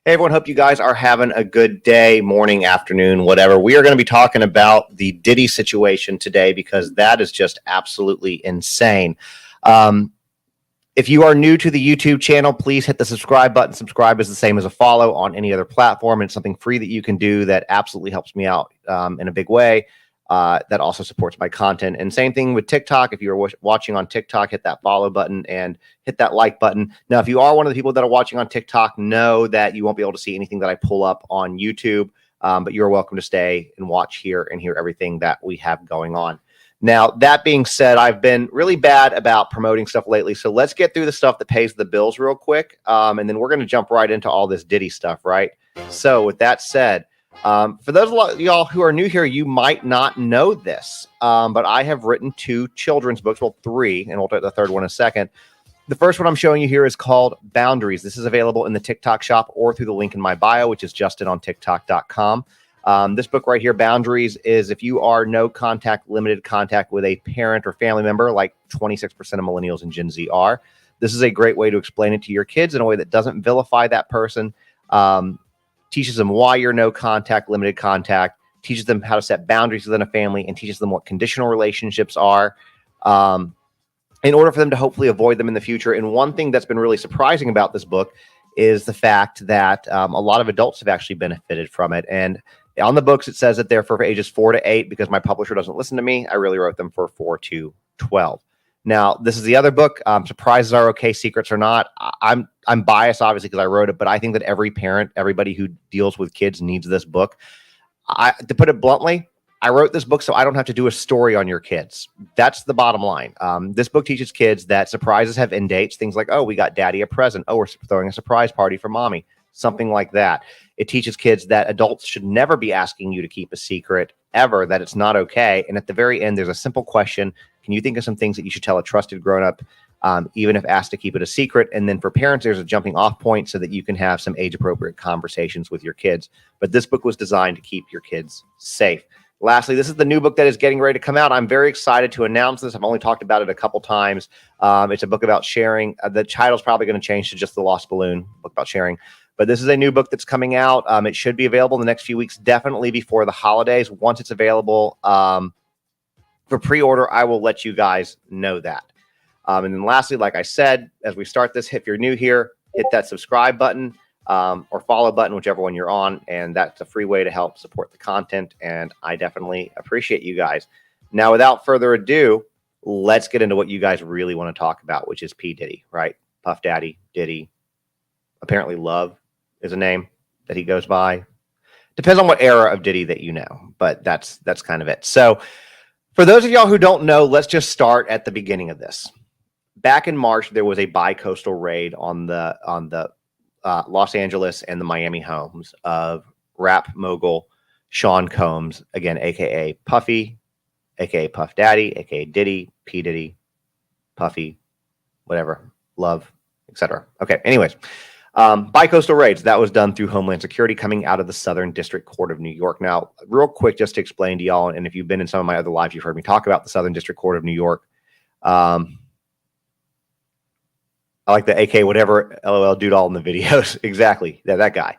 Hey everyone, hope you guys are having a good day, morning, afternoon, whatever. We are going to be talking about the Diddy situation today because that is just absolutely insane. If you are new to the YouTube channel, please hit the subscribe button. Subscribe is the same as a follow on any other platform. It's something free that you can do that absolutely helps me out in a big way. That also supports my content. And same thing with TikTok. If you're watching on TikTok, hit that follow button and hit that like button. Now, if you are one of the people that are watching on TikTok, know that you won't be able to see anything that I pull up on YouTube, but you're welcome to stay and watch here and hear everything that we have going on. Now, that being said, I've been really bad about promoting stuff lately. So let's get through the stuff that pays the bills real quick. And then we're going to jump right into all this Diddy stuff, right? So with that said, for those of y'all who are new here, you might not know this, but I have written 2 children's books, well, 3, and we'll take the third one in a second. The first one I'm showing you here is called Boundaries. This is available in the TikTok shop or through the link in my bio, which is JustinOnTikTok.com. This book right here, Boundaries, is if you are no contact, limited contact with a parent or family member, like 26% of millennials and Gen Z are. This is a great way to explain it to your kids in a way that doesn't vilify that person. Teaches them why you're no contact, limited contact, teaches them how to set boundaries within a family, and teaches them what conditional relationships are in order for them to hopefully avoid them in the future. And one thing that's been really surprising about this book is the fact that a lot of adults have actually benefited from it. And on the books, it says that they're for ages 4 to 8 because my publisher doesn't listen to me. I really wrote them for 4 to 12. Now, this is the other book. Surprises Are Okay, Secrets Are Not. I'm biased, obviously, because I wrote it, but I think that every parent, everybody who deals with kids needs this book. To put it bluntly, I wrote this book so I don't have to do a story on your kids. That's the bottom line. This book teaches kids that surprises have end dates. Things like, oh, we got daddy a present. Oh, we're throwing a surprise party for mommy. Something like that. It teaches kids that adults should never be asking you to keep a secret ever, that it's not okay. And at the very end, there's a simple question. Can you think of some things that you should tell a trusted grown-up, even if asked to keep it a secret? And then for parents, there's a jumping off point so that you can have some age-appropriate conversations with your kids. But this book was designed to keep your kids safe. Lastly, this is the new book that is getting ready to come out. I'm very excited to announce this. I've only talked about it a couple times. It's a book about sharing. The title's probably going to change to just The Lost Balloon, book about sharing. But this is a new book that's coming out. It should be available in the next few weeks, definitely before the holidays. Once it's available for pre-order, I will let you guys know that. And then lastly, like I said, as we start this, if you're new here, hit that subscribe button or follow button, whichever one you're on. And that's a free way to help support the content. And I definitely appreciate you guys. Now, without further ado, let's get into what you guys really want to talk about, which is P. Diddy, right? Puff Daddy, Diddy. Apparently Love is a name that he goes by. Depends on what era of Diddy that you know, but that's kind of it. So for those of y'all who don't know, let's just start at the beginning of this. Back in March, there was a bi-coastal raid on the Los Angeles and the Miami homes of rap mogul Sean Combs, again, aka Puffy, aka Puff Daddy, aka Diddy, P. Diddy, Puffy, whatever, Love, etc. Okay, anyways. Bi-coastal raids, that was done through Homeland Security coming out of the Southern District Court of New York. Now, real quick, just to explain to y'all, and if you've been in some of my other lives, you've heard me talk about the Southern District Court of New York. I like the AK whatever LOL dude all in the videos. Exactly. Yeah, that guy.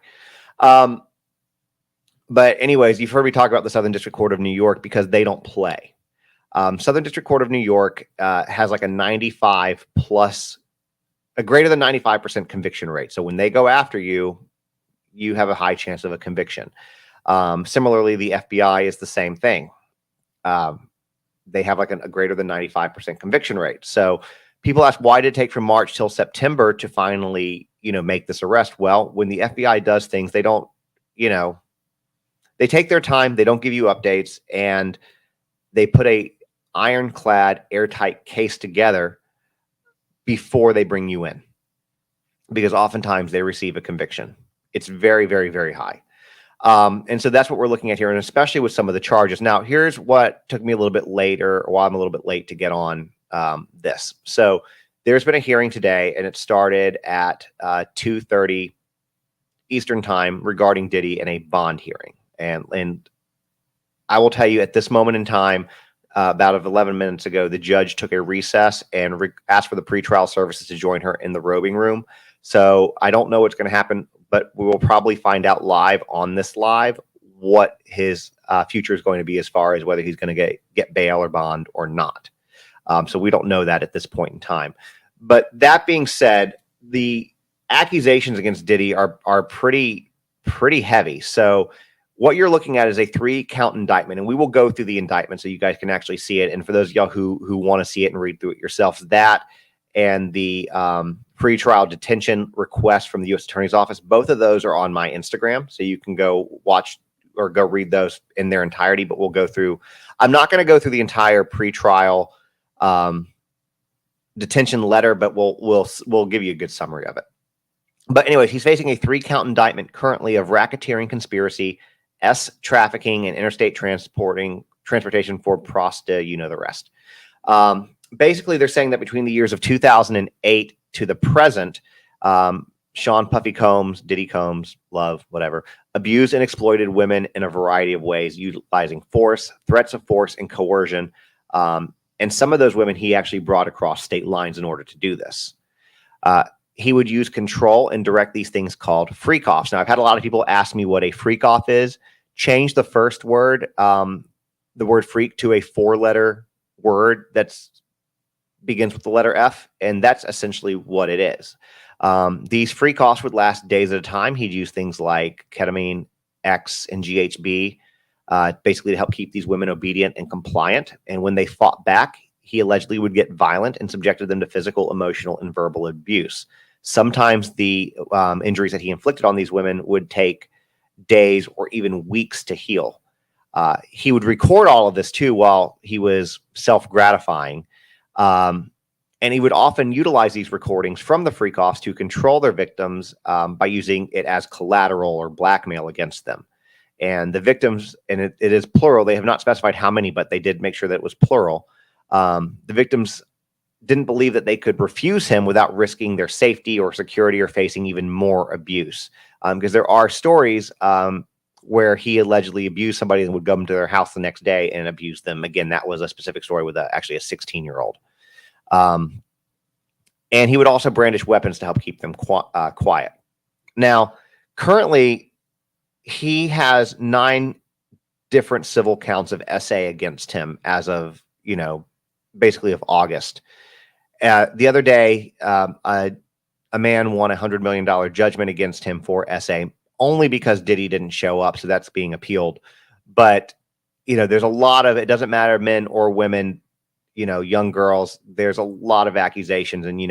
But anyways, you've heard me talk about the Southern District Court of New York because they don't play. Southern District Court of New York has like a 95 plus a greater than 95% conviction rate. So when they go after you, you have a high chance of a conviction. Similarly, the FBI is the same thing. They have like a greater than 95% conviction rate. So people ask, why did it take from March till September to finally, make this arrest? Well, when the FBI does things, they don't, they take their time. They don't give you updates, and they put a ironclad, airtight case together before they bring you in, because oftentimes they receive a conviction. It's very, very, very high. And so that's what we're looking at here, and especially with some of the charges. Now, here's what took me a little bit later, or why I'm a little bit late to get on this. So there's been a hearing today, and it started at 2:30 Eastern time regarding Diddy and a bond hearing. And I will tell you, at this moment in time, about 11 minutes ago, the judge took a recess and asked for the pretrial services to join her in the robing room. So I don't know what's going to happen but we will probably find out live on this live what his future is going to be as far as whether he's going to get bail or bond or not. So we don't know that at this point in time. But that being said, the accusations against Diddy are pretty heavy. So what you're looking at is a 3-count indictment, and we will go through the indictment so you guys can actually see it. And for those of y'all who want to see it and read through it yourselves, that and the pretrial detention request from the U.S. Attorney's Office, both of those are on my Instagram, so you can go watch or go read those in their entirety. But we'll go through. I'm not going to go through the entire pretrial detention letter, but we'll give you a good summary of it. But anyways, he's facing a 3-count indictment currently of racketeering, conspiracy, trafficking, and interstate transportation for prosta, you know the rest. Basically, they're saying that between the years of 2008 to the present, Sean Puffy Combs, Diddy Combs, Love, whatever, abused and exploited women in a variety of ways, utilizing force, threats of force, and coercion. And some of those women he actually brought across state lines in order to do this. He would use control and direct these things called freak-offs. Now, I've had a lot of people ask me what a freak-off is. Change the first word, the word freak, to a 4-letter word that's begins with the letter F, and that's essentially what it is. These freak-offs would last days at a time. He'd use things like ketamine, X, and GHB, basically to help keep these women obedient and compliant. And when they fought back, he allegedly would get violent and subjected them to physical, emotional, and verbal abuse. Sometimes the injuries that he inflicted on these women would take days or even weeks to heal. He would record all of this too while he was self-gratifying. And he would often utilize these recordings from the freak-offs to control their victims by using it as collateral or blackmail against them. And the victims, and it is plural, they have not specified how many, but they did make sure that it was plural. The victims didn't believe that they could refuse him without risking their safety or security or facing even more abuse. Because there are stories where he allegedly abused somebody and would come to their house the next day and abuse them. Again, that was a specific story with actually a 16-year-old. And he would also brandish weapons to help keep them quiet. Now, currently, he has 9 different civil counts of SA against him as of, basically of August. The other day, a man won $100 million judgment against him for SA only because Diddy didn't show up. So that's being appealed. But, there's a lot of, it doesn't matter, men or women, young girls, there's a lot of accusations, and,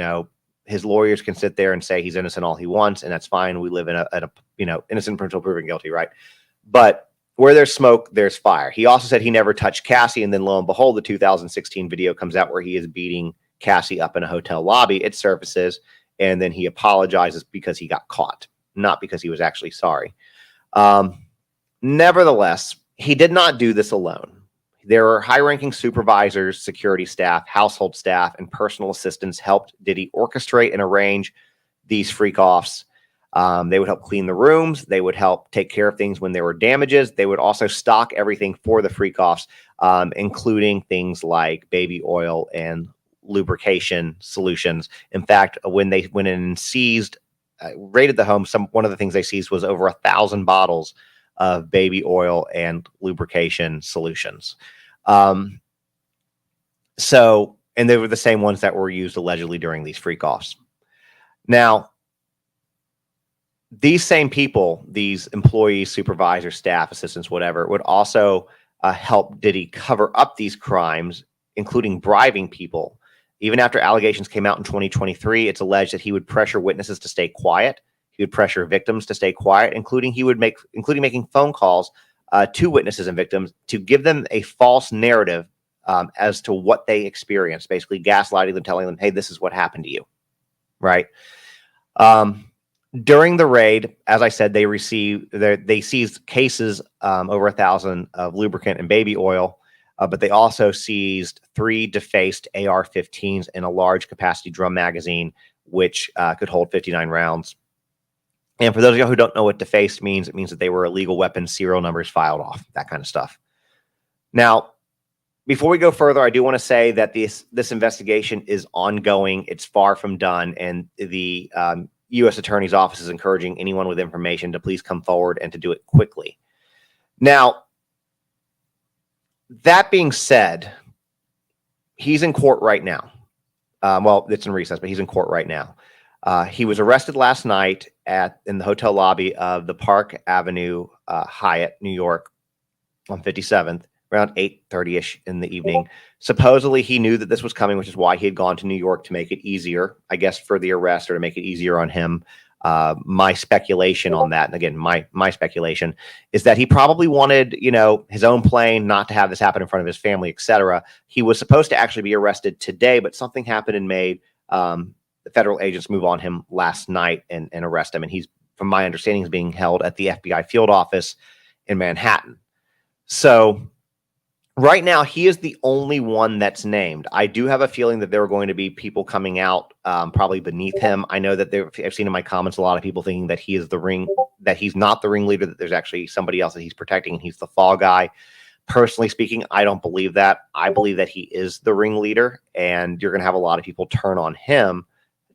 his lawyers can sit there and say he's innocent all he wants, and that's fine. We live in a innocent until proven guilty, right? But where there's smoke, there's fire. He also said he never touched Cassie, and then lo and behold, the 2016 video comes out where he is beating Cassie up in a hotel lobby. It surfaces, and then he apologizes because he got caught, not because he was actually sorry. Nevertheless, he did not do this alone. There were high-ranking supervisors, security staff, household staff, and personal assistants helped Diddy orchestrate and arrange these freak-offs. They would help clean the rooms. They would help take care of things when there were damages. They would also stock everything for the freak-offs, including things like baby oil and lubrication solutions. In fact, when they went in and seized, raided the home, one of the things they seized was over 1,000 bottles of baby oil and lubrication solutions. And they were the same ones that were used allegedly during these freak-offs. Now, these same people, these employees, supervisors, staff, assistants, whatever, would also help Diddy cover up these crimes, including bribing people. Even after allegations came out in 2023, it's alleged that he would pressure witnesses to stay quiet. He would pressure victims to stay quiet, including making phone calls to witnesses and victims to give them a false narrative as to what they experienced, basically gaslighting them, telling them, hey, this is what happened to you, right? During the raid, as I said, they seized cases, over 1,000 of lubricant and baby oil, but they also seized 3 defaced AR-15s and a large capacity drum magazine, which could hold 59 rounds. And for those of you who don't know what defaced means, it means that they were illegal weapons, serial numbers filed off, that kind of stuff. Now, before we go further, I do want to say that this investigation is ongoing. It's far from done, and the U.S. Attorney's Office is encouraging anyone with information to please come forward and to do it quickly. Now, that being said, he's in court right now. Well, it's in recess, but he's in court right now. He was arrested last night in the hotel lobby of the Park Avenue Hyatt, New York, on 57th, around 8:30ish in the evening. Supposedly, he knew that this was coming, which is why he had gone to New York to make it easier, I guess, for the arrest or to make it easier on him. My speculation on that, and again, my speculation is that he probably wanted, his own plane, not to have this happen in front of his family, etc. He was supposed to actually be arrested today, but something happened and made the federal agents move on him last night and arrest him. And he's, from my understanding, is being held at the FBI field office in Manhattan. So right now, he is the only one that's named. I do have a feeling that there are going to be people coming out probably beneath him. I know that I've seen in my comments a lot of people thinking that he is that he's not the ringleader, that there's actually somebody else that he's protecting and he's the fall guy. Personally speaking, I don't believe that. I believe that he is the ringleader, and you're going to have a lot of people turn on him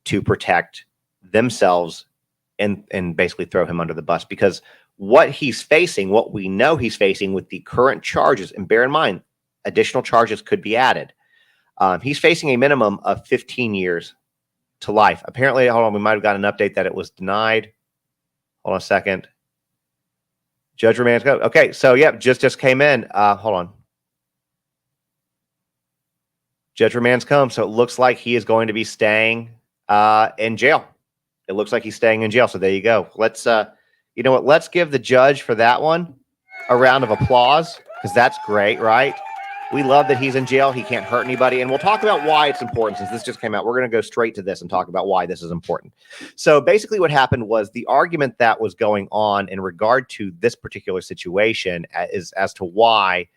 to protect themselves and basically throw him under the bus, because what he's facing, what we know he's facing with the current charges, and bear in mind, additional charges could be added. He's facing a minimum of 15 years to life. Apparently, hold on, we might have got an update that it was denied. Hold on a second. Judge Romansko. Okay, so yep, just came in. Hold on. Judge Romansko. So it looks like he is going to be staying in jail. It looks like he's staying in jail. So there you go. Let's you know what? Let's give the judge for that one a round of applause, because that's great, right? We love that he's in jail. He can't hurt anybody. And we'll talk about why it's important, since this just came out. We're going to go straight to this and talk about why this is important. So basically what happened was the argument that was going on in regard to this particular situation is as to why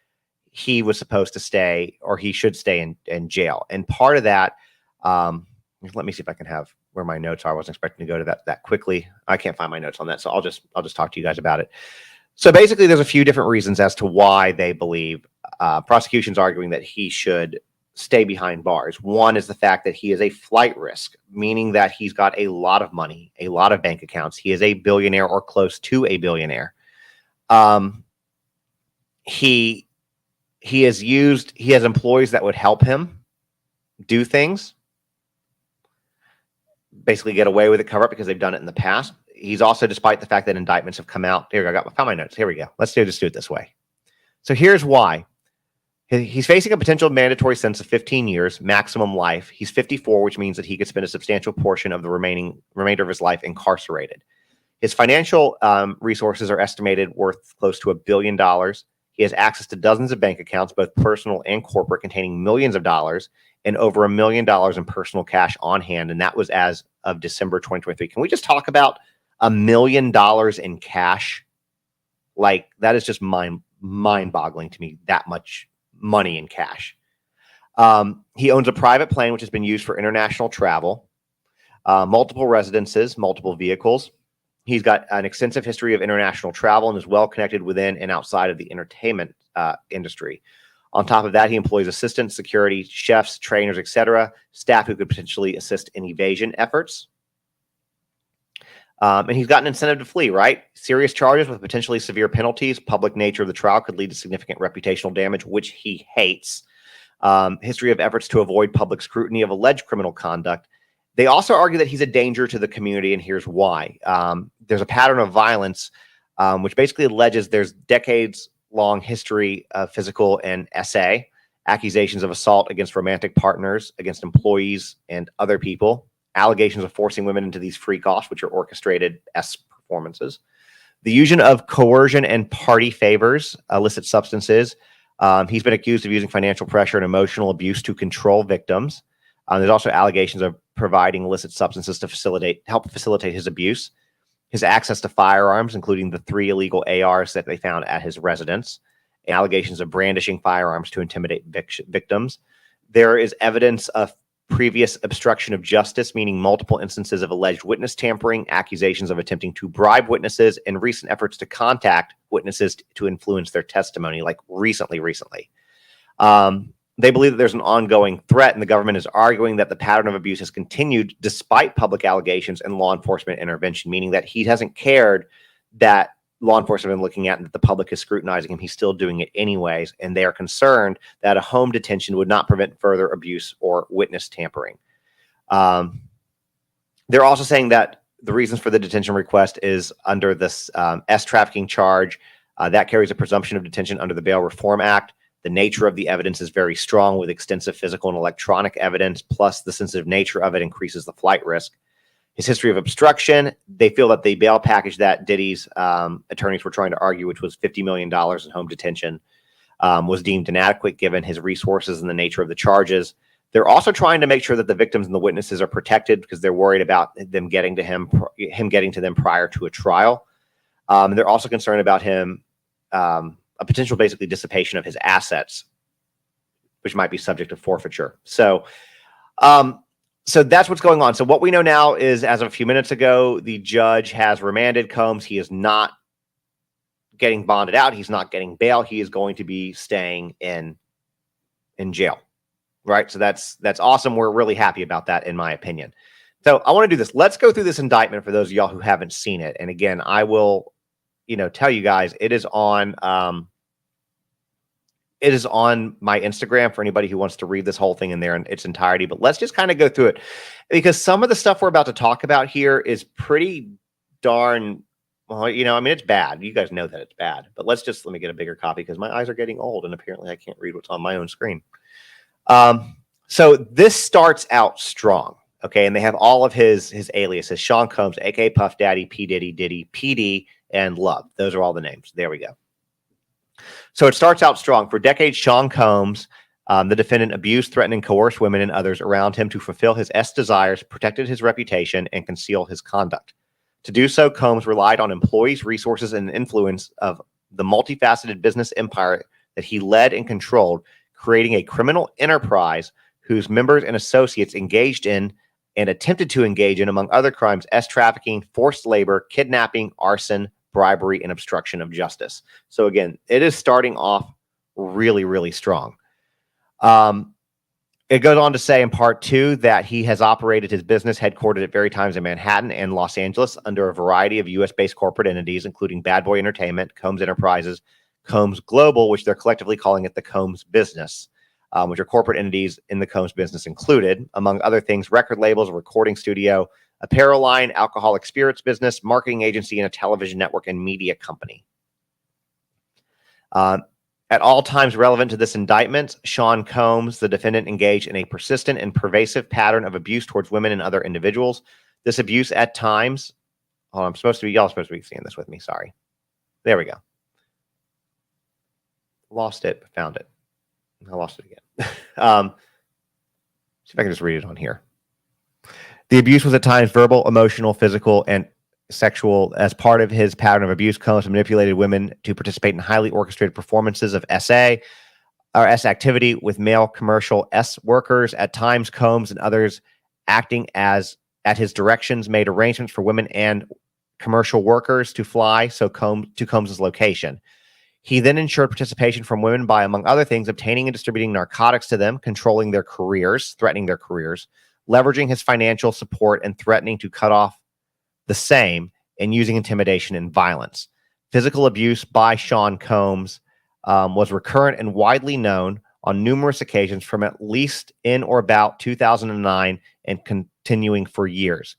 he was supposed to stay, or he should stay in jail. And part of that, let me see if I can have where my notes are. I wasn't expecting to go to that quickly. I can't find my notes on that. So I'll just talk to you guys about it. So basically there's a few different reasons as to why they believe prosecution's arguing that he should stay behind bars. One is the fact that he is a flight risk, meaning that he's got a lot of money, a lot of bank accounts. He is a billionaire or close to a billionaire. He has employees that would help him do things, basically get away with it, cover up, because they've done it in the past. He's also, despite the fact that indictments have come out, here, I found my notes. Here we go. Let's just do it this way. So here's why. He's facing a potential mandatory sentence of 15 years, maximum life. He's 54, which means that he could spend a substantial portion of the remainder of his life incarcerated. His financial resources are estimated worth close to $1 billion. He has access to dozens of bank accounts, both personal and corporate, containing millions of dollars, and over $1 million in personal cash on hand. And that was as of December 2023. Can we just talk about $1 million in cash? Like, that is just mind-boggling to me, that much money in cash. He owns a private plane, which has been used for international travel, multiple residences, multiple vehicles. He's got an extensive history of international travel and is well connected within and outside of the entertainment industry. On top of that, he employs assistants, security, chefs, trainers, etc., staff who could potentially assist in evasion efforts. And he's got an incentive to flee, right? Serious charges with potentially severe penalties. Public nature of the trial could lead to significant reputational damage, which he hates. History of efforts to avoid public scrutiny of alleged criminal conduct. They also argue that he's a danger to the community, and here's why. There's a pattern of violence, which basically alleges there's decades-long history of physical and SA, accusations of assault against romantic partners, against employees and other people, allegations of forcing women into these freak-offs, which are orchestrated S performances, the use of coercion and party favors, illicit substances. He's been accused of using financial pressure and emotional abuse to control victims. There's also allegations of providing illicit substances to help facilitate his abuse. His access to firearms, including the 3 illegal ARs that they found at his residence. Allegations of brandishing firearms to intimidate victims. There is evidence of previous obstruction of justice, meaning multiple instances of alleged witness tampering, accusations of attempting to bribe witnesses, and recent efforts to contact witnesses to influence their testimony, like recently. They believe that there's an ongoing threat, and the government is arguing that the pattern of abuse has continued despite public allegations and law enforcement intervention, meaning that he hasn't cared that law enforcement have been looking at and that the public is scrutinizing him. He's still doing it anyways, and they are concerned that a home detention would not prevent further abuse or witness tampering. They're also saying that the reasons for the detention request is under this S trafficking charge. That carries a presumption of detention under the Bail Reform Act. The nature of the evidence is very strong with extensive physical and electronic evidence, plus the sensitive nature of it increases the flight risk. His history of obstruction, they feel that the bail package that Diddy's attorneys were trying to argue, which was $50 million in home detention, was deemed inadequate given his resources and the nature of the charges. They're also trying to make sure that the victims and the witnesses are protected because they're worried about them getting to him getting to them prior to a trial. They're also concerned about him, a potential basically dissipation of his assets, which might be subject to forfeiture. So that's what's going on. So what we know now is, as of a few minutes ago, the judge has remanded Combs. He is not getting bonded out. He's not getting bail. He is going to be staying in jail. Right. So that's awesome. We're really happy about that, in my opinion. So I want to do this. Let's go through this indictment for those of y'all who haven't seen it. And again, I will, tell you guys, it is on my Instagram for anybody who wants to read this whole thing in there in its entirety. But let's just kind of go through it, because some of the stuff we're about to talk about here is pretty darn, well, it's bad. You guys know that it's bad. But let me get a bigger copy because my eyes are getting old and apparently I can't read what's on my own screen. So this starts out strong. Okay. And they have all of his aliases: Sean Combs, aka Puff Daddy, P. Diddy, Diddy, PD, and Love. Those are all the names. There we go. So it starts out strong. For decades, Sean Combs, the defendant, abused, threatened, and coerced women and others around him to fulfill his desires, protected his reputation, and conceal his conduct. To do so, Combs relied on employees, resources, and influence of the multifaceted business empire that he led and controlled, creating a criminal enterprise whose members and associates engaged in and attempted to engage in, among other crimes, trafficking, forced labor, kidnapping, arson, bribery, and obstruction of justice. So again, it is starting off really, really strong. It goes on to say in part 2 that he has operated his business headquartered at various times in Manhattan and Los Angeles under a variety of U.S.-based corporate entities, including Bad Boy Entertainment, Combs Enterprises, Combs Global, which they're collectively calling it the Combs Business, which are corporate entities in the Combs Business included, among other things, record labels, a recording studio, apparel line, alcoholic spirits business, marketing agency, and a television network and media company. At all times relevant to this indictment, Sean Combs, the defendant, engaged in a persistent and pervasive pattern of abuse towards women and other individuals. This abuse at times, y'all are supposed to be seeing this with me. Sorry. There we go. Lost it, but found it. I lost it again. See if I can just read it on here. The abuse was at times verbal, emotional, physical, and sexual. As part of his pattern of abuse, Combs manipulated women to participate in highly orchestrated performances of S activity with male commercial S workers. At times, Combs and others acting at his directions made arrangements for women and commercial workers to fly to Combs's location. He then ensured participation from women by, among other things, obtaining and distributing narcotics to them, controlling their careers, threatening their careers, leveraging his financial support, and threatening to cut off the same, and using intimidation and violence. Physical abuse by Sean Combs was recurrent and widely known on numerous occasions from at least in or about 2009 and continuing for years.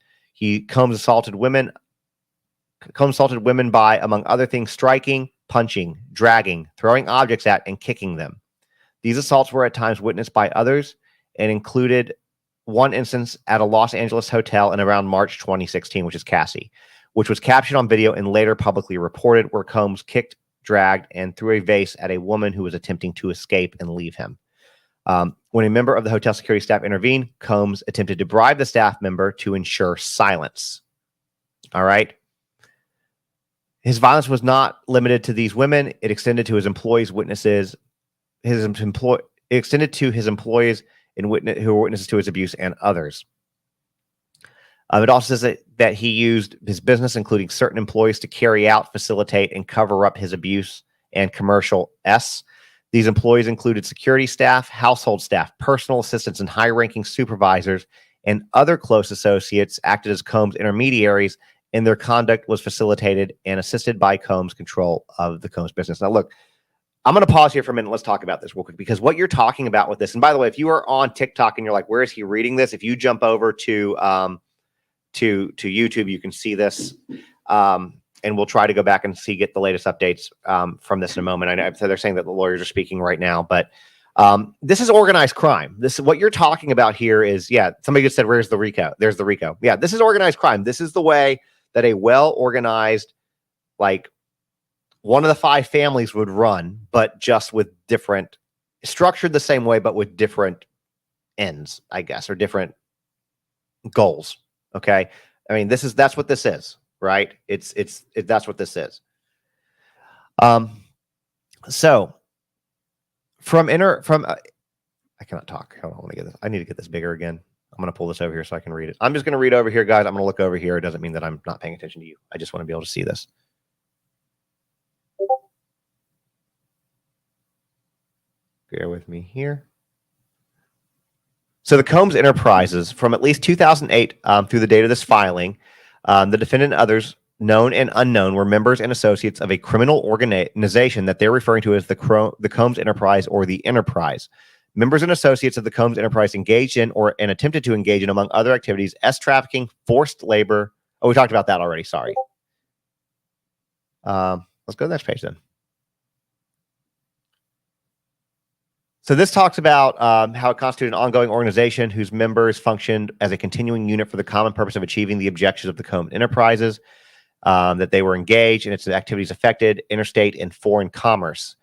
Combs assaulted women by, among other things, striking, punching, dragging, throwing objects at, and kicking them. These assaults were at times witnessed by others and included one instance at a Los Angeles hotel in around March 2016, which is Cassie, which was captured on video and later publicly reported, where Combs kicked, dragged, and threw a vase at a woman who was attempting to escape and leave him. When a member of the hotel security staff intervened, Combs attempted to bribe the staff member to ensure silence. All right. His violence was not limited to these women. It extended to his employees, witnesses, it extended to his employees who were witnesses to his abuse, and others. It also says that he used his business, including certain employees, to carry out, facilitate, and cover up his abuse and commercial S. These employees included security staff, household staff, personal assistants, and high-ranking supervisors, and other close associates acted as Combs' intermediaries, and their conduct was facilitated and assisted by Combs' control of the Combs business. Now, look, I'm going to pause here for a minute. Let's talk about this real quick, because what you're talking about with this, and by the way, if you are on TikTok and you're like, where is he reading this? If you jump over to YouTube, you can see this. And we'll try to go back and get the latest updates from this in a moment. I know they're saying that the lawyers are speaking right now, but this is organized crime. This is what you're talking about here is, somebody just said, where's the RICO? There's the RICO. Yeah, this is organized crime. This is the way that a well-organized, like one of the 5 families would run, but just with different, structured the same way, but with different ends, I guess, or different goals. Okay. I mean, that's what this is. Right. That's what this is. So I cannot talk. Hold on, I want to get this. I need to get this bigger again. I'm going to pull this over here so I can read it. I'm just going to read over here, guys. I'm going to look over here. It doesn't mean that I'm not paying attention to you. I just want to be able to see this. Bear with me here. So the Combs Enterprises, from at least 2008 through the date of this filing, the defendant and others, known and unknown, were members and associates of a criminal organization that they're referring to as the Combs Enterprise or the Enterprise. Members and associates of the Combs Enterprise engaged in and attempted to engage in, among other activities, trafficking, forced labor. Oh, we talked about that already. Sorry. Let's go to the next page then. So this talks about how it constituted an ongoing organization whose members functioned as a continuing unit for the common purpose of achieving the objectives of the Combs Enterprises, that they were engaged in its activities affected interstate and foreign commerce.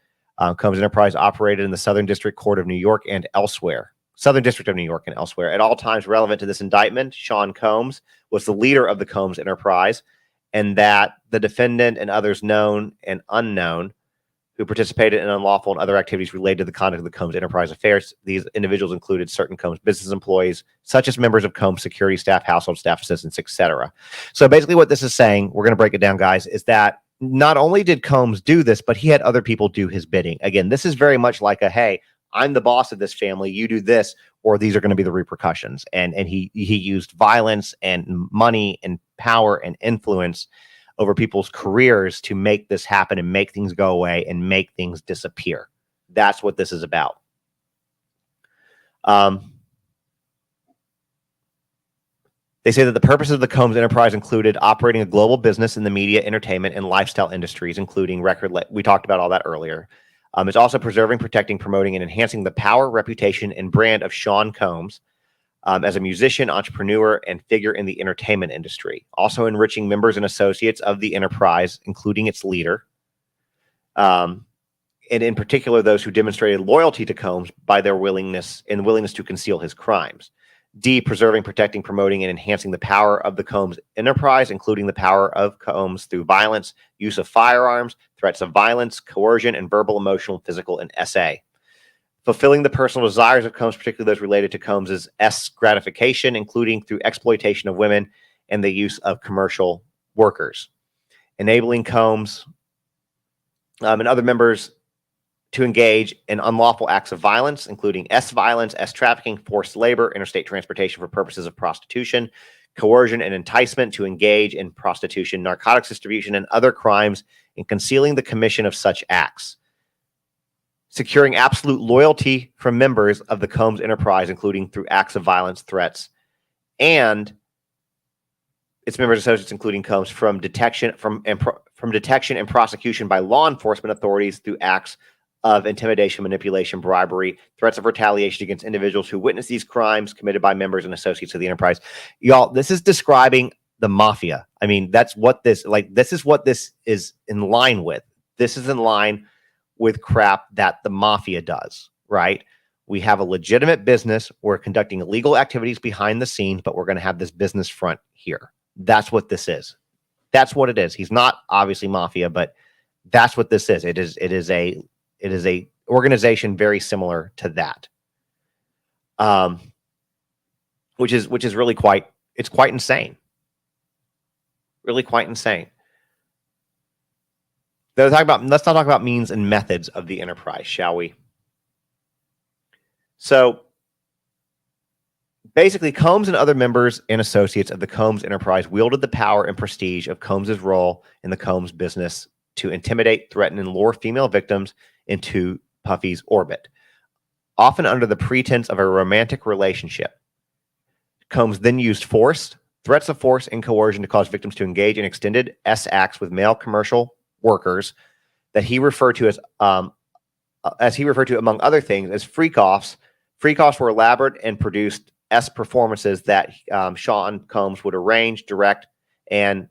Combs Enterprise operated in the Southern District Court of New York and elsewhere. Southern District of New York and elsewhere. At all times relevant to this indictment, Sean Combs was the leader of the Combs Enterprise, and that the defendant and others known and unknown who participated in unlawful and other activities related to the conduct of the Combs Enterprise affairs. These individuals included certain Combs business employees, such as members of Combs security staff, household staff assistants, etc. So basically what this is saying, we're going to break it down, guys, is that not only did Combs do this, but he had other people do his bidding. Again, this is very much like a, hey, I'm the boss of this family, you do this, or these are going to be the repercussions. And he used violence and money and power and influence over people's careers to make this happen and make things go away and make things disappear. That's what this is about. They say that the purpose of the Combs Enterprise included operating a global business in the media, entertainment, and lifestyle industries, including we talked about all that earlier. It's also preserving, protecting, promoting, and enhancing the power, reputation, and brand of Sean Combs as a musician, entrepreneur, and figure in the entertainment industry. Also enriching members and associates of the enterprise, including its leader, and in particular those who demonstrated loyalty to Combs by their willingness to conceal his crimes. D, preserving, protecting, promoting, and enhancing the power of the Combs Enterprise, including the power of Combs through violence, use of firearms, threats of violence, coercion, and verbal, emotional, physical, and SA. Fulfilling the personal desires of Combs, particularly those related to Combs's gratification, including through exploitation of women and the use of commercial workers. Enabling Combs and other members to engage in unlawful acts of violence, including violence, trafficking, forced labor, interstate transportation for purposes of prostitution, coercion and enticement to engage in prostitution, narcotics distribution, and other crimes, and concealing the commission of such acts. Securing absolute loyalty from members of the Combs Enterprise, including through acts of violence, threats, and its members and associates, including Combs, from detection and prosecution by law enforcement authorities through acts of intimidation, manipulation, bribery, threats of retaliation against individuals who witness these crimes committed by members and associates of the enterprise. Y'all, this is describing the mafia. I mean, this is what this is in line with. This is in line with crap that the mafia does, right? We have a legitimate business. We're conducting illegal activities behind the scenes, but we're going to have this business front here. That's what this is. That's what it is. He's not obviously mafia, but that's what this is. It is a organization very similar to that. Which is really quite insane. Really quite insane. Let's not talk about means and methods of the enterprise, shall we? So basically, Combs and other members and associates of the Combs enterprise wielded the power and prestige of Combs's role in the Combs business to intimidate, threaten, and lure female victims into Puffy's orbit, often under the pretense of a romantic relationship. Combs then used force, threats of force, and coercion to cause victims to engage in extended acts with male commercial workers that he referred to as he referred to, among other things, as freak-offs. Freak-offs were elaborate and produced performances that Sean Combs would arrange, direct, and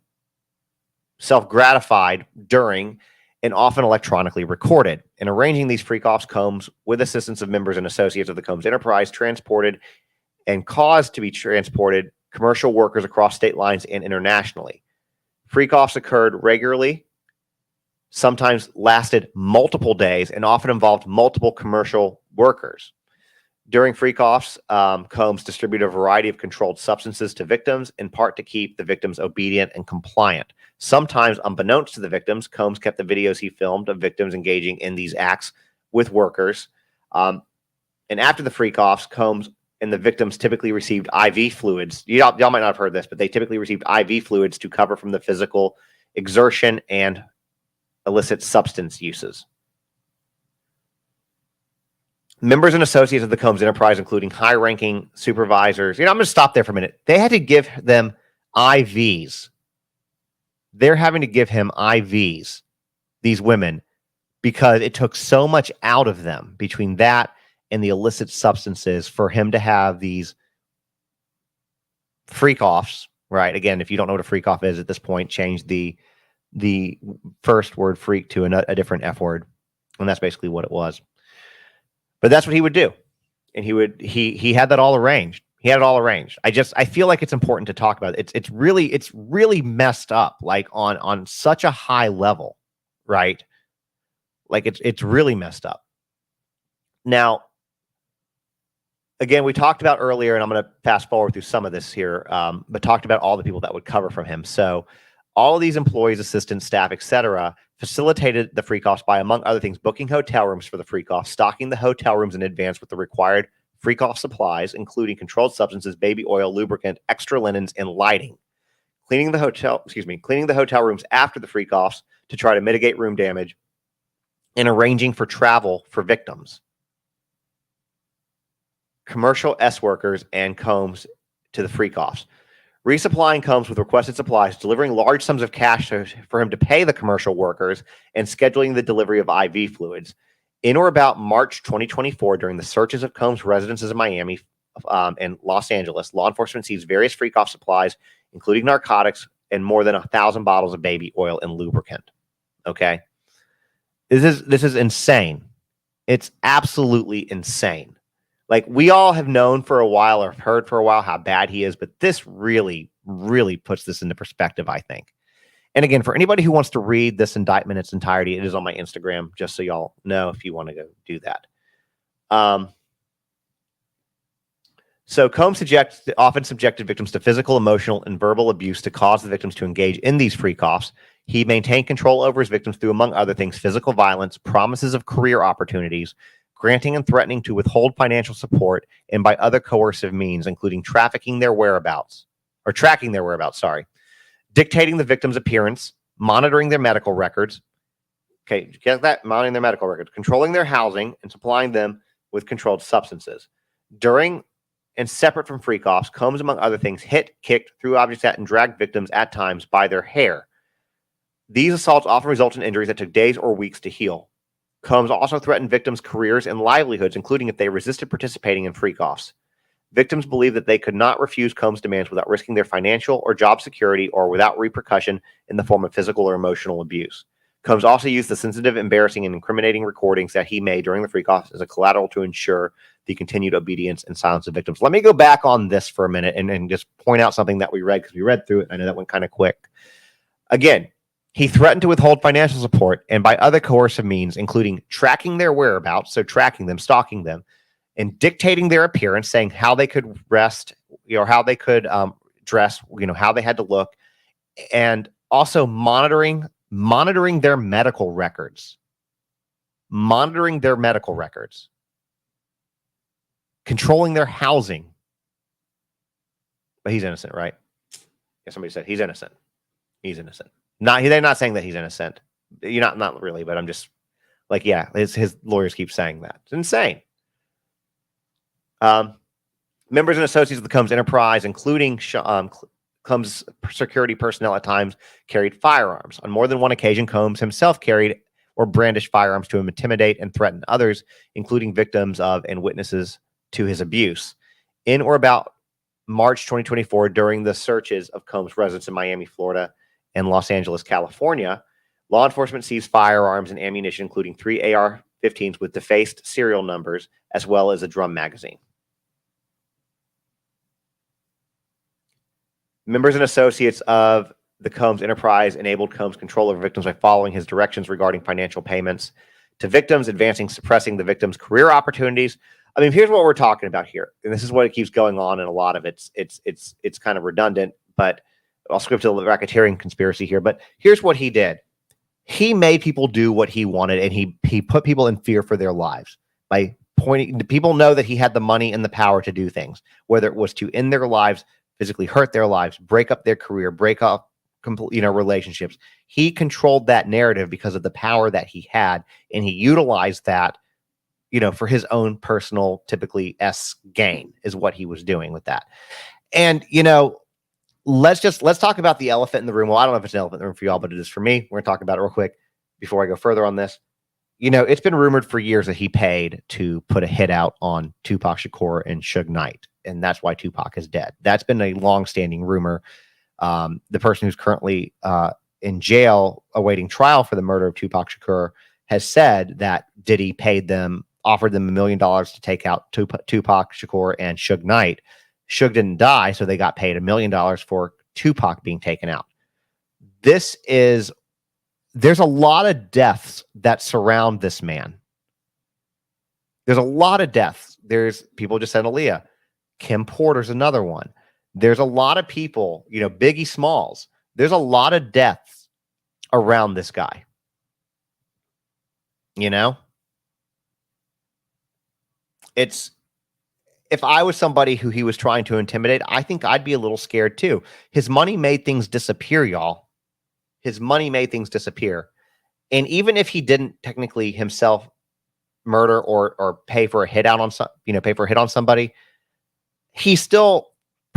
self-gratified during, and often electronically recorded. In arranging these freak-offs, Combs, with assistance of members and associates of the Combs enterprise, transported and caused to be transported commercial workers across state lines and internationally. Freak-offs occurred regularly, sometimes lasted multiple days, and often involved multiple commercial workers. During freak-offs, Combs distributed a variety of controlled substances to victims, in part to keep the victims obedient and compliant. Sometimes, unbeknownst to the victims, Combs kept the videos he filmed of victims engaging in these acts with workers. And after the freak-offs, Combs and the victims typically received IV fluids. Y'all might not have heard this, but they typically received IV fluids to cover from the physical exertion and illicit substance uses. Members and associates of the Combs enterprise, including high-ranking supervisors. I'm going to stop there for a minute. They had to give them IVs. They're having to give him IVs, these women, because it took so much out of them between that and the illicit substances for him to have these freak-offs, right? Again, if you don't know what a freak-off is at this point, change the first word freak to a different F word, and that's basically what it was. But that's what he would do. And he had that all arranged. He had it all arranged. I feel like it's important to talk about it. It's really messed up, like on such a high level, right? Like it's really messed up. Now, again, we talked about earlier, and I'm going to fast forward through some of this here, but talked about all the people that would cover from him. So all of these employees, assistants, staff, etc., facilitated the freak-offs by, among other things, booking hotel rooms for the freak-offs, stocking the hotel rooms in advance with the required freak-off supplies, including controlled substances, baby oil, lubricant, extra linens, and lighting. Cleaning the hotel rooms after the freak-offs to try to mitigate room damage, and arranging for travel for victims. Commercial workers and Combs to the freak-offs. Resupplying Combs with requested supplies, delivering large sums of cash for him to pay the commercial workers, and scheduling the delivery of IV fluids. In or about March 2024, during the searches of Combs' residences in Miami and Los Angeles, law enforcement seized various freak-off supplies, including narcotics and more than 1,000 bottles of baby oil and lubricant. Okay? This is insane. It's absolutely insane. Like, we all have known for a while or heard for a while how bad he is, but this really, really puts this into perspective, I think. And again, for anybody who wants to read this indictment in its entirety, it is on my Instagram, just so y'all know if you want to go do that. So Combs often subjected victims to physical, emotional, and verbal abuse to cause the victims to engage in these freak-offs. He maintained control over his victims through, among other things, physical violence, promises of career opportunities, granting and threatening to withhold financial support, and by other coercive means, including tracking their whereabouts, dictating the victim's appearance, monitoring their medical records. Okay, get that? Monitoring their medical records, controlling their housing, and supplying them with controlled substances. During and separate from freak-offs, Combs, among other things, hit, kicked, threw objects at, and dragged victims at times by their hair. These assaults often result in injuries that took days or weeks to heal. Combs also threatened victims' careers and livelihoods, including if they resisted participating in freak-offs. Victims believed that they could not refuse Combs' demands without risking their financial or job security or without repercussion in the form of physical or emotional abuse. Combs also used the sensitive, embarrassing, and incriminating recordings that he made during the freak-offs as a collateral to ensure the continued obedience and silence of victims. Let me go back on this for a minute and just point out something that we read, because we read through it. I know that went kind of quick. Again, he threatened to withhold financial support and by other coercive means, including tracking their whereabouts, so tracking them, stalking them, and dictating their appearance, saying how they could rest, how they could dress, how they had to look, and also monitoring their medical records. controlling their housing. But he's innocent, right? Yeah, somebody said he's innocent. He's innocent. They're not saying that he's innocent. You're not really, but I'm just like, yeah, his lawyers keep saying that. It's insane. Members and associates of the Combs enterprise, including Combs security personnel at times, carried firearms. On more than one occasion, Combs himself carried or brandished firearms to intimidate and threaten others, including victims of and witnesses to his abuse. In or about March 2024, during the searches of Combs' residence in Miami, Florida, and Los Angeles, California, law enforcement seized firearms and ammunition, including 3 AR-15s with defaced serial numbers, as well as a drum magazine. Members and associates of the Combs enterprise enabled Combs' control over victims by following his directions regarding financial payments to victims, suppressing the victims' career opportunities. I mean, here's what we're talking about here, and this is what it keeps going on, and a lot of it's kind of redundant, but I'll skip to the racketeering conspiracy here. But here's what he did: he made people do what he wanted, and he put people in fear for their lives by pointing. People know that he had the money and the power to do things, whether it was to end their lives, physically hurt their lives, break up their career, break up relationships. He controlled that narrative because of the power that he had, and he utilized that, for his own personal, typically gain is what he was doing with that. And let's talk about the elephant in the room. Well, I don't know if it's an elephant in the room for y'all, but it is for me. We're gonna talk about it real quick before I go further on this. It's been rumored for years that he paid to put a hit out on Tupac Shakur and Suge Knight, and that's why Tupac is dead. That's been a long-standing rumor. The person who's currently in jail awaiting trial for the murder of Tupac Shakur has said that Diddy offered them $1 million to take out Tupac Shakur and Suge Knight. Suge didn't die, so they got paid $1 million for Tupac being taken out. There's a lot of deaths that surround this man. There's a lot of deaths. There's people just said Aaliyah. Kim Porter's another one. There's a lot of people, Biggie Smalls. There's a lot of deaths around this guy. If I was somebody who he was trying to intimidate, I think I'd be a little scared too. His money made things disappear, y'all. His money made things disappear. And even if he didn't technically himself murder or pay for a hit on somebody, he still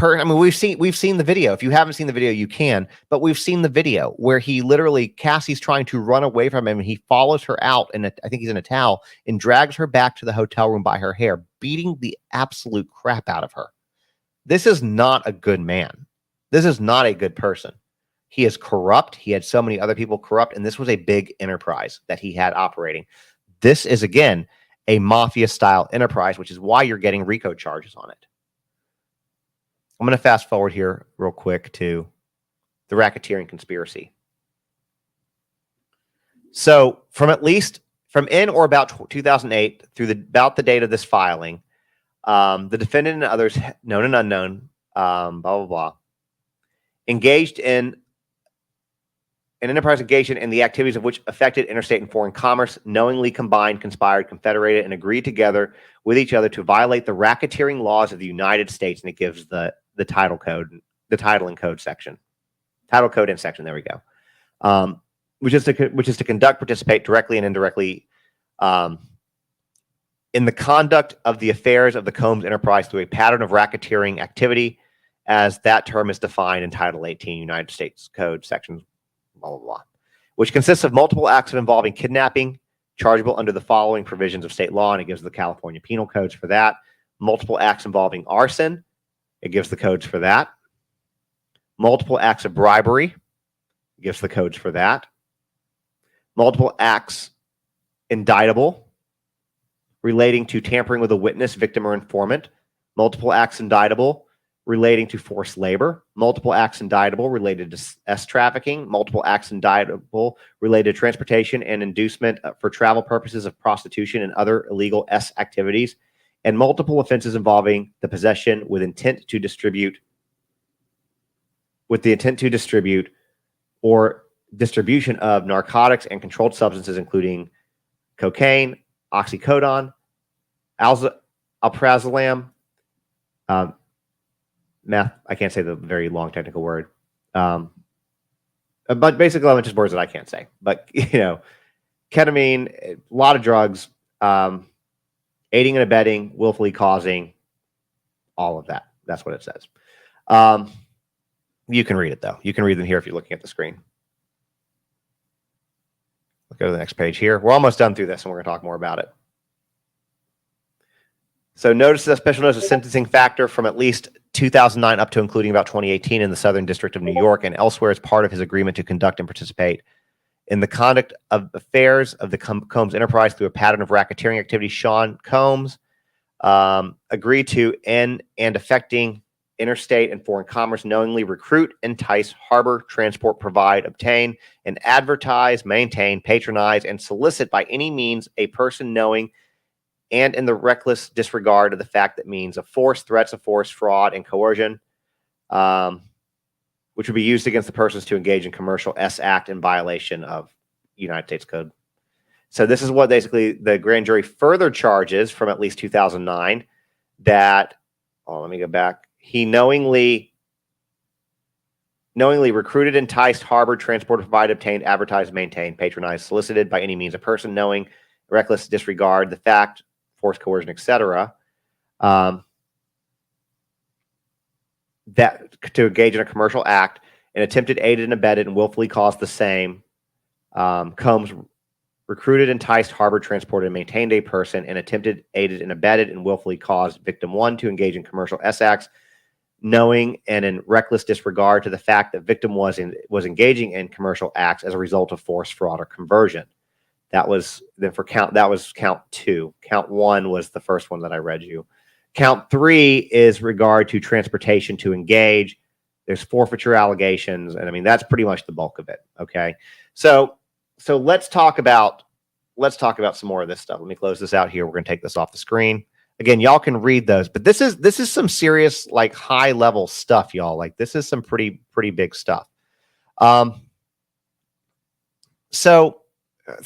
we've seen the video. If you haven't seen the video, you can, but we've seen the video where he literally, Cassie's trying to run away from him, and he follows her out, and I think he's in a towel, and drags her back to the hotel room by her hair, beating the absolute crap out of her. This is not a good man. This is not a good person. He is corrupt. He had so many other people corrupt, and this was a big enterprise that he had operating. This is, again, a mafia-style enterprise, which is why you're getting RICO charges on it. I'm going to fast forward here real quick to the racketeering conspiracy. So from in or about 2008 through about the date of this filing, the defendant and others, known and unknown, blah, blah, blah, engaged in an enterprise engaged in the activities of which affected interstate and foreign commerce, knowingly combined, conspired, confederated, and agreed together with each other to violate the racketeering laws of the United States. And it gives the title code, the title and code section, title code and section. There we go. Which is to conduct, participate directly and indirectly in the conduct of the affairs of the Combs enterprise through a pattern of racketeering activity, as that term is defined in Title 18 United States Code section, blah, blah, blah, which consists of multiple acts of involving kidnapping, chargeable under the following provisions of state law, and it gives the California penal codes for that. Multiple acts involving arson, it gives the codes for that. Multiple acts of bribery, it gives the codes for that. Multiple acts indictable relating to tampering with a witness, victim, or informant. Multiple acts indictable relating to forced labor. Multiple acts indictable related to trafficking. Multiple acts indictable related to transportation and inducement for travel purposes of prostitution and other illegal activities. And multiple offenses involving the possession with intent to distribute, or distribution of narcotics and controlled substances, including cocaine, oxycodone, alprazolam, meth. I can't say the very long technical word, but basically, I'm just words that I can't say. But ketamine, a lot of drugs, aiding and abetting, willfully causing, all of that. That's what it says. You can read it though. You can read them here if you're looking at the screen. Let's go to the next page here. We're almost done through this, and we're going to talk more about it. So notice the special notice of sentencing factor from at least 2009 up to including about 2018 in the Southern District of New York and elsewhere as part of his agreement to conduct and participate in the conduct of affairs of the Combs enterprise through a pattern of racketeering activity. Sean Combs agreed to end and affecting interstate and foreign commerce, knowingly recruit, entice, harbor, transport, provide, obtain, and advertise, maintain, patronize, and solicit by any means a person knowing and in the reckless disregard of the fact that means of force, threats of force, fraud, and coercion, which would be used against the persons to engage in commercial S act in violation of United States Code. So this is what basically the grand jury further charges from at least 2009 that, let me go back. He knowingly recruited, enticed, harbored, transported, provided, obtained, advertised, maintained, patronized, solicited by any means a person knowing, reckless disregard, the fact, force, coercion, etc. That to engage in a commercial act and attempted, aided, and abetted, and willfully caused the same. Combs recruited, enticed, harbored, transported, and maintained a person and attempted, aided, and abetted, and willfully caused victim one to engage in commercial S acts, knowing and in reckless disregard to the fact that victim was engaging in commercial acts as a result of force, fraud, or conversion. That was then for count. That was count 2. Count 1 was the first one that I read you. Count 3 is regard to transportation to engage. There's forfeiture allegations, and I mean that's pretty much the bulk of it. Okay, so let's talk about some more of this stuff. Let me close this out here. We're going to take this off the screen. Again, y'all can read those, but this is some serious, like, high level stuff, y'all. Like, this is some pretty big stuff. So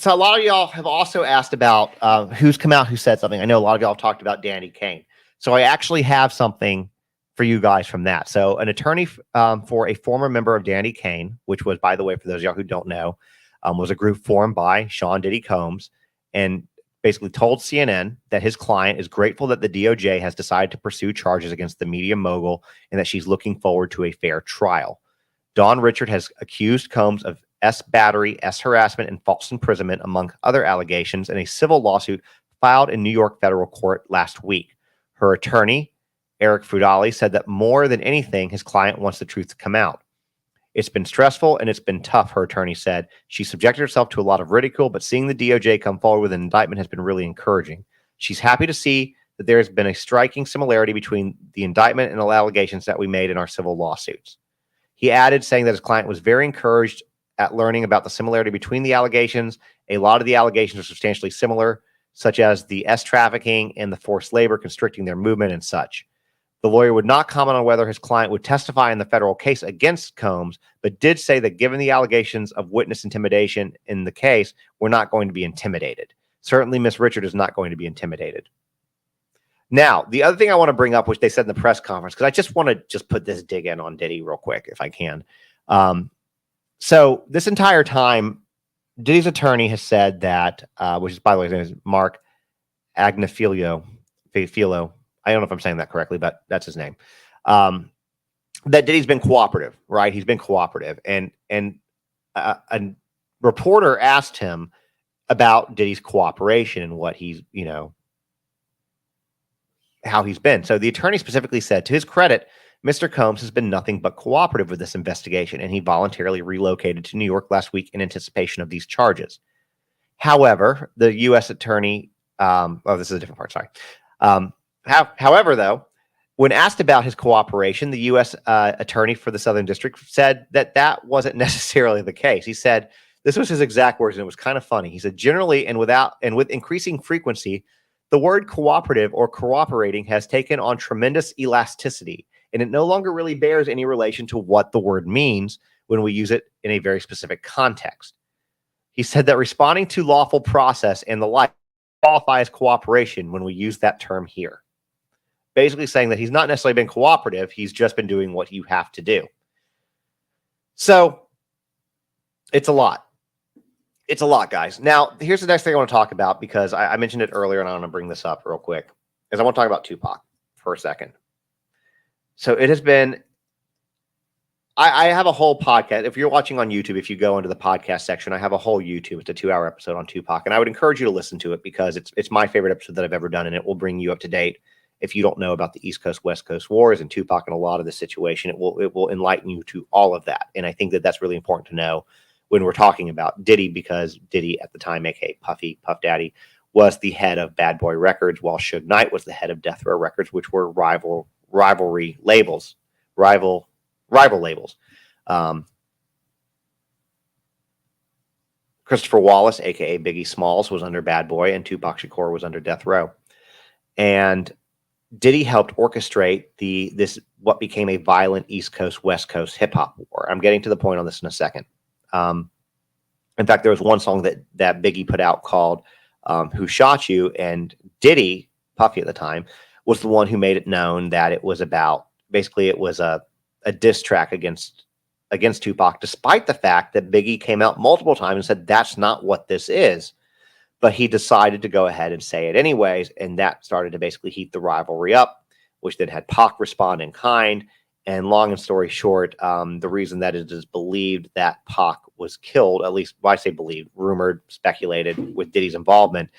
a lot of y'all have also asked about who's come out, who said something. I know a lot of y'all talked about Danny Kane. So I actually have something for you guys from that. So an attorney for a former member of Danny Kane, which was, by the way, for those of y'all who don't know, was a group formed by Sean Diddy Combs, and basically told CNN that his client is grateful that the DOJ has decided to pursue charges against the media mogul and that she's looking forward to a fair trial. Dawn Richard has accused Combs of S battery, S harassment, and false imprisonment, among other allegations, in a civil lawsuit filed in New York federal court last week. Her attorney, Eric Fudali, said that more than anything, his client wants the truth to come out. It's been stressful and it's been tough, her attorney said. She subjected herself to a lot of ridicule, but seeing the DOJ come forward with an indictment has been really encouraging. She's happy to see that there has been a striking similarity between the indictment and the allegations that we made in our civil lawsuits. He added, saying that his client was very encouraged at learning about the similarity between the allegations. A lot of the allegations are substantially similar, such as the S trafficking and the forced labor constricting their movement and such. The lawyer would not comment on whether his client would testify in the federal case against Combs, but did say that given the allegations of witness intimidation in the case, we're not going to be intimidated. Certainly, Ms. Richard is not going to be intimidated. Now, the other thing I want to bring up, which they said in the press conference, because I just want to put this dig in on Diddy real quick, if I can. So this entire time, Diddy's attorney has said that, which is, by the way, his name is Mark Agnifilo. I don't know if I'm saying that correctly, but that's his name. That Diddy's been cooperative, right? He's been cooperative. And a reporter asked him about Diddy's cooperation and what he's, how he's been. So the attorney specifically said, to his credit, Mr. Combs has been nothing but cooperative with this investigation, and he voluntarily relocated to New York last week in anticipation of these charges. However, the U.S. attorney, this is a different part, sorry. However, though, when asked about his cooperation, the U.S. attorney for the Southern District said that wasn't necessarily the case. He said, this was his exact words, and it was kind of funny. He said, generally and with increasing frequency, the word cooperative or cooperating has taken on tremendous elasticity, and it no longer really bears any relation to what the word means when we use it in a very specific context. He said that responding to lawful process and the like qualify as cooperation when we use that term here. basically saying that he's not necessarily been cooperative. He's just been doing what you have to do. So it's a lot. It's a lot, guys. Now, here's the next thing I want to talk about, because I mentioned it earlier, and I want to bring this up real quick, is I want to talk about Tupac for a second. So it has been, I have a whole podcast. If you're watching on YouTube, if you go into the podcast section, I have a whole YouTube. It's a 2-hour episode on Tupac, and I would encourage you to listen to it, because it's my favorite episode that I've ever done, and it will bring you up to date. If you don't know about the East Coast, West Coast wars and Tupac and a lot of the situation, it will enlighten you to all of that. And I think that that's really important to know when we're talking about Diddy, because Diddy at the time, aka Puffy, Puff Daddy, was the head of Bad Boy Records, while Suge Knight was the head of Death Row Records, which were rival labels. Christopher Wallace, aka Biggie Smalls, was under Bad Boy, and Tupac Shakur was under Death Row. And Diddy helped orchestrate this what became a violent East Coast, West Coast hip hop war. I'm getting to the point on this in a second. In fact, there was one song that Biggie put out called "Who Shot You," and Diddy, Puffy at the time, was the one who made it known that it was about, basically it was a diss track against Tupac, despite the fact that Biggie came out multiple times and said that's not what this is. But he decided to go ahead and say it anyways, and that started to basically heat the rivalry up, which then had Pac respond in kind. And long and story short, the reason that it is believed that Pac was killed, at least I say believed, rumored, speculated with Diddy's involvement,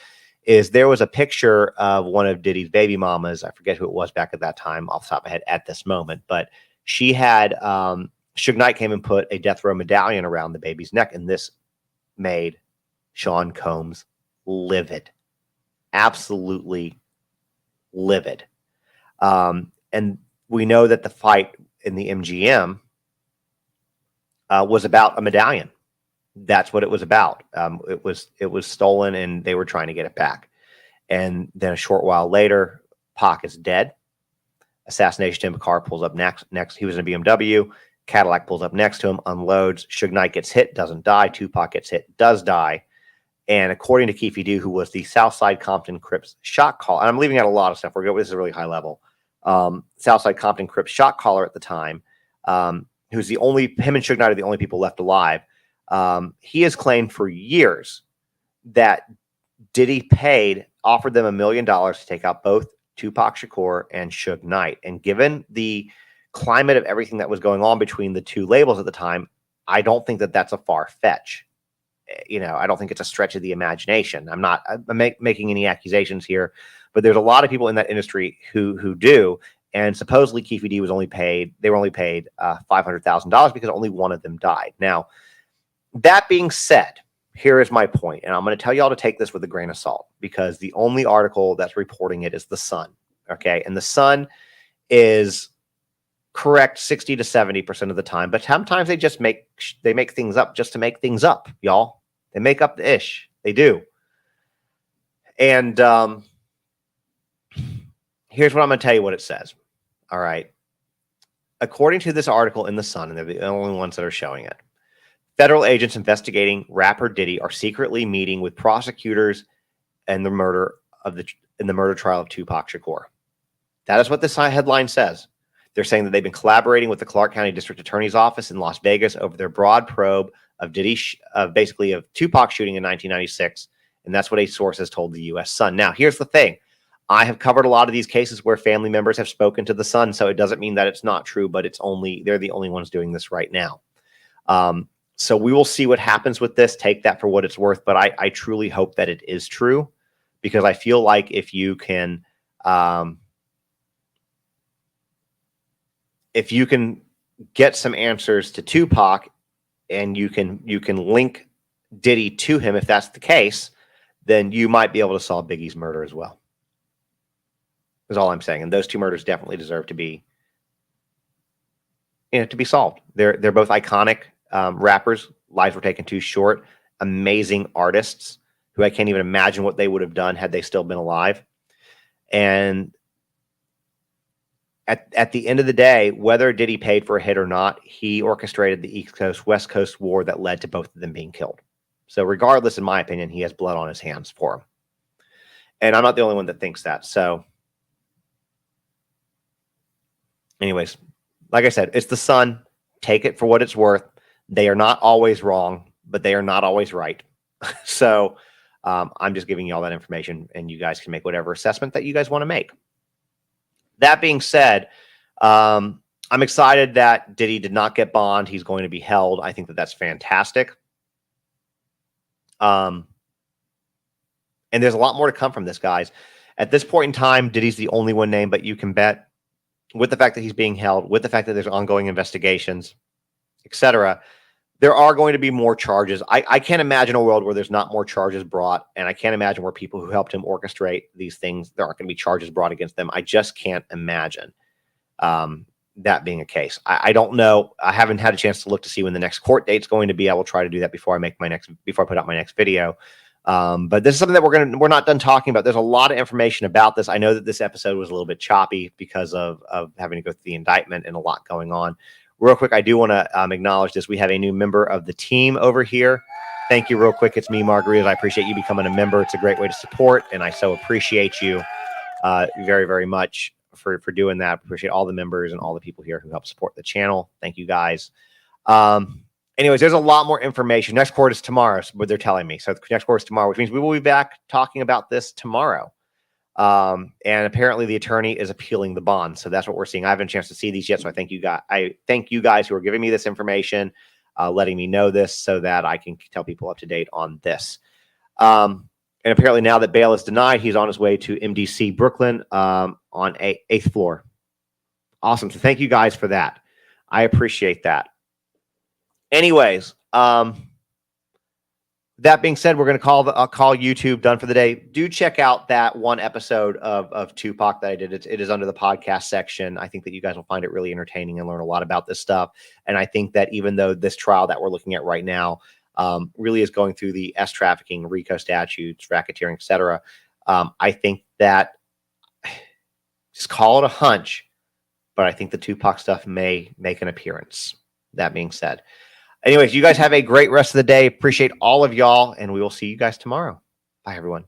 is there was a picture of one of Diddy's baby mamas. I forget who it was back at that time off the top of my head at this moment, but she had, Suge Knight came and put a Death Row medallion around the baby's neck, and this made Sean Combs livid, absolutely livid. And we know that the fight in the MGM was about a medallion. That's what it was about. It was stolen, and they were trying to get it back. And then a short while later, Pac is dead. Assassination attempt, car pulls up next. He was in a BMW. Cadillac pulls up next to him, unloads. Suge Knight gets hit, doesn't die. Tupac gets hit, does die. And according to Keefe D, who was the Southside Compton Crips shot caller, and I'm leaving out a lot of stuff. This is really high level. Southside Compton Crips shot caller at the time, who's him and Suge Knight are the only people left alive. He has claimed for years that Diddy offered them $1 million to take out both Tupac Shakur and Suge Knight. And given the climate of everything that was going on between the two labels at the time, I don't think that that's a far fetch. I don't think it's a stretch of the imagination. I'm not making any accusations here, but there's a lot of people in that industry who do. And supposedly Keefe D was only paid $500,000 because only one of them died. Now, that being said, here is my point, and I'm going to tell y'all to take this with a grain of salt, because the only article that's reporting it is The Sun. Okay, and The Sun is correct 60 to 70% of the time, but sometimes they make things up just to make things up, y'all. They make up the ish. They do. And here's what I'm going to tell you what it says. All right. According to this article in The Sun, and they're the only ones that are showing it, federal agents investigating rapper Diddy are secretly meeting with prosecutors in the murder trial of Tupac Shakur. That is what this headline says. They're saying that they've been collaborating with the Clark County District Attorney's Office in Las Vegas over their broad probe of of Tupac shooting in 1996, and that's what a source has told the U.S. Sun. Now, here's the thing. I have covered a lot of these cases where family members have spoken to the Sun, so it doesn't mean that it's not true, but they're the only ones doing this right now. So we will see what happens with this. Take that for what it's worth, but I truly hope that it is true, because I feel like if you can get some answers to Tupac, and you can link Diddy to him, if that's the case, then you might be able to solve Biggie's murder as well. Is all I'm saying. And those two murders definitely deserve to be solved. They're both iconic rappers. Lives were taken too short. Amazing artists who I can't even imagine what they would have done had they still been alive. And at the end of the day, whether Diddy paid for a hit or not, he orchestrated the East Coast, West Coast war that led to both of them being killed. So regardless, in my opinion, he has blood on his hands for him. And I'm not the only one that thinks that. So Anyways, like I said, it's the Sun. Take it for what it's worth. They are not always wrong, but they are not always right. So I'm just giving you all that information, and you guys can make whatever assessment that you guys want to make. That being said, I'm excited that Diddy did not get bond. He's going to be held. I think that that's fantastic. And there's a lot more to come from this, guys. At this point in time, Diddy's the only one named, but you can bet with the fact that he's being held, with the fact that there's ongoing investigations, etc., there are going to be more charges. I can't imagine a world where there's not more charges brought, and I can't imagine where people who helped him orchestrate these things, there aren't going to be charges brought against them. I just can't imagine that being a case. I don't know. I haven't had a chance to look to see when the next court date's going to be. I will try to do that before I put out my next video. But this is something that we're not done talking about. There's a lot of information about this. I know that this episode was a little bit choppy because of having to go through the indictment and a lot going on. Real quick, I do want to acknowledge this. We have a new member of the team over here. Thank you real quick. It's me, Margaritas. I appreciate you becoming a member. It's a great way to support, and I so appreciate you very, very much for doing that. Appreciate all the members and all the people here who help support the channel. Thank you, guys. Anyways, there's a lot more information. Next court is tomorrow, is what they're telling me. So the next court is tomorrow, which means we will be back talking about this tomorrow. And apparently the attorney is appealing the bond. So that's what we're seeing. I haven't had a chance to see these yet. So I thank you guys who are giving me this information, letting me know this so that I can tell people up to date on this. And apparently now that bail is denied, he's on his way to MDC Brooklyn on 8th floor. Awesome. So thank you guys for that. I appreciate that. Anyways, that being said, we're going to call YouTube done for the day. Do check out that one episode of Tupac that I did. It is under the podcast section. I think that you guys will find it really entertaining and learn a lot about this stuff. And I think that even though this trial that we're looking at right now really is going through the trafficking, RICO statutes, racketeering, etc., I think that just call it a hunch, but I think the Tupac stuff may make an appearance. That being said. Anyways, you guys have a great rest of the day. Appreciate all of y'all, and we will see you guys tomorrow. Bye, everyone.